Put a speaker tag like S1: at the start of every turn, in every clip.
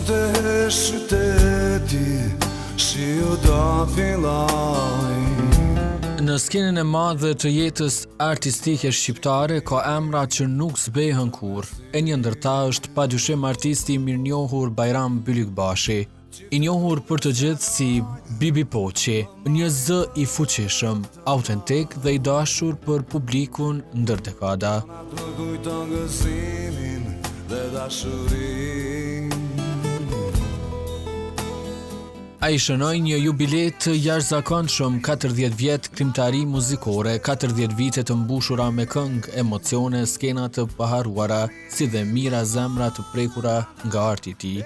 S1: Sonte qyteti, shiu do filloj.
S2: Në skenën e madhe të jetës artistike shqiptare ka emra që nuk zbehen kurrë. E një ndër ta është padyshim artisti i mirënjohur Bajram Bylykbashi, i njohur për të gjithë si Bibi Poçi, një zë i fuqishëm, autentik dhe i dashur për publikun ndër dekada. A i shënoj një jubilet të jashtëzakonshëm 40 vjet krimtari muzikore, 40 vite të mbushura me këngë, emocione, skena të paharruara, si dhe mira zemra të prekura nga arti i tij.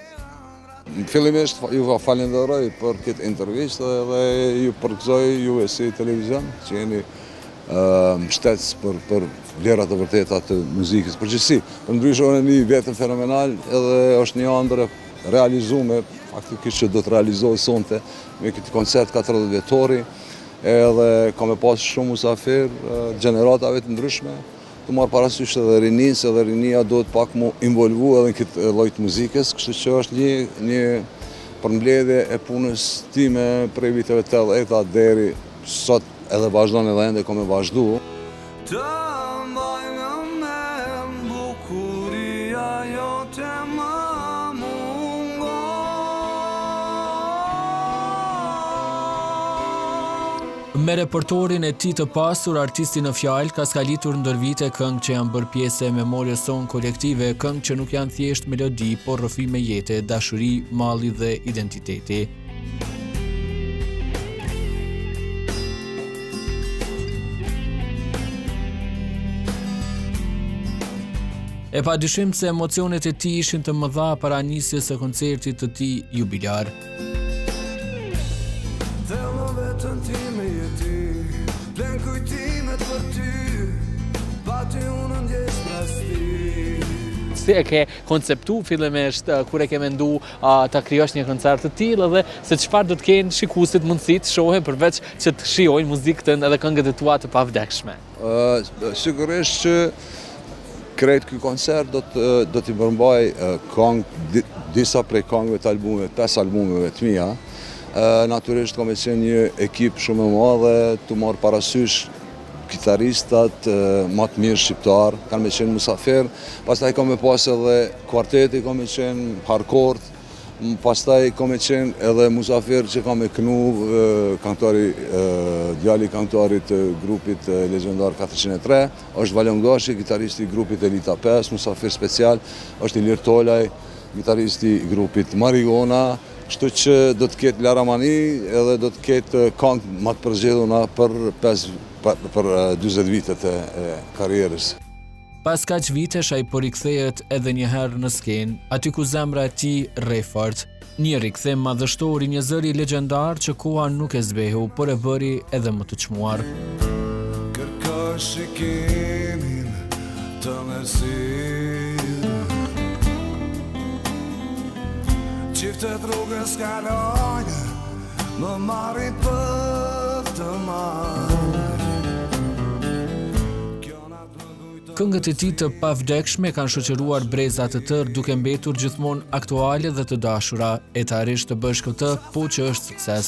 S3: Fillimisht ju falenderoj për këtë intervistë dhe ju përgëzoj juve si televizion që jeni mbështetës për vlerat e vërteta të muzikës përgjithësi. Përndryshe është një vetëm fenomenal edhe është një ëndër realizuar faktikisht që do të realizohet sonte me këtë koncert 40 vjetori, edhe ka me pas shumë musafir gjeneratave të ndryshme, të marrë parasysh edhe rinin, se edhe rinia do të pak mu involvu edhe në këtë lloj të muzikës, kështu që është një përmbledhje e punës time prej viteve 80 deri sot edhe vazhdon edhe ende ka me vazhdu.
S2: Me repertorin e tij të pasur, artisti në fjalë ka skalitur ndër vite këngë që janë bërë pjesë e memoriës sonë kolektive, këngë që nuk janë thjesht melodi, por rrëfime jete, dashuri, malli dhe identiteti. E padyshim se emocionet e tij ishin të mëdha para nisjes së koncertit të tij jubilar.
S4: Si e ke konceptu fillimisht kur e ke mendu ta krijosh një koncert të tillë dhe se çfarë do të kenë shikuesit mundësi të shohin përveç që të shijojnë muzikën edhe këngët e tua të pavdekshme?
S3: Sigurisht që krejt ky koncert do t'i përmbaj disa prej këngëve të albumeve, 5 albumeve të mia. Natyrisht ka me qenë një ekip shumë e madhe të marrë parasysh kitaristat më të mirë shqiptar, kanë me qenë musafir, pastaj ka me pas edhe kuarteti, ka me qenë hardcore, pastaj ka me qenë edhe musafir që ka me kënu djali këngëtarit të grupit legjendar 403, është Valjon Gashi, kitaristi i grupit Elita 5, musafir special, është Ilir Tolaj, kitaristi i grupit Mariona, kështu që do të ketë Laramani edhe do të ketë këngë më të përzgjedhura për 40 vitet e karrierës.
S2: Pas kaq vitesh ai po rikthehet edhe një herë në skenë, aty ku zemra e tij rre fort. Një rikthem madhështor i një zëri legjendar që koha nuk e zbehu, por e bëri edhe më të çmuar.
S1: Kërkoj shikimin të mersil, qiftet rrugës kalojnë, më marri për të marrë.
S2: Këngët e tij të pavdekshme kanë shoqëruar breza të tërë duke mbetur gjithmonë aktuale dhe të dashura, e të arrish të bësh këtë, po që është sukses.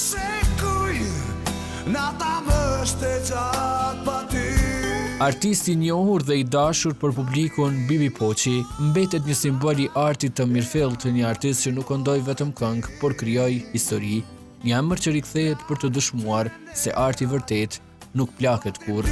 S2: Artisti i njohur dhe i dashur për publikun Bibi Poçi mbetet një simbol i artit të mirëfillt, një artist që nuk këndoi vetëm këngë, por krijoi histori, një emër që rikthehet për të dëshmuar se arti vërtet nuk plaket kurrë.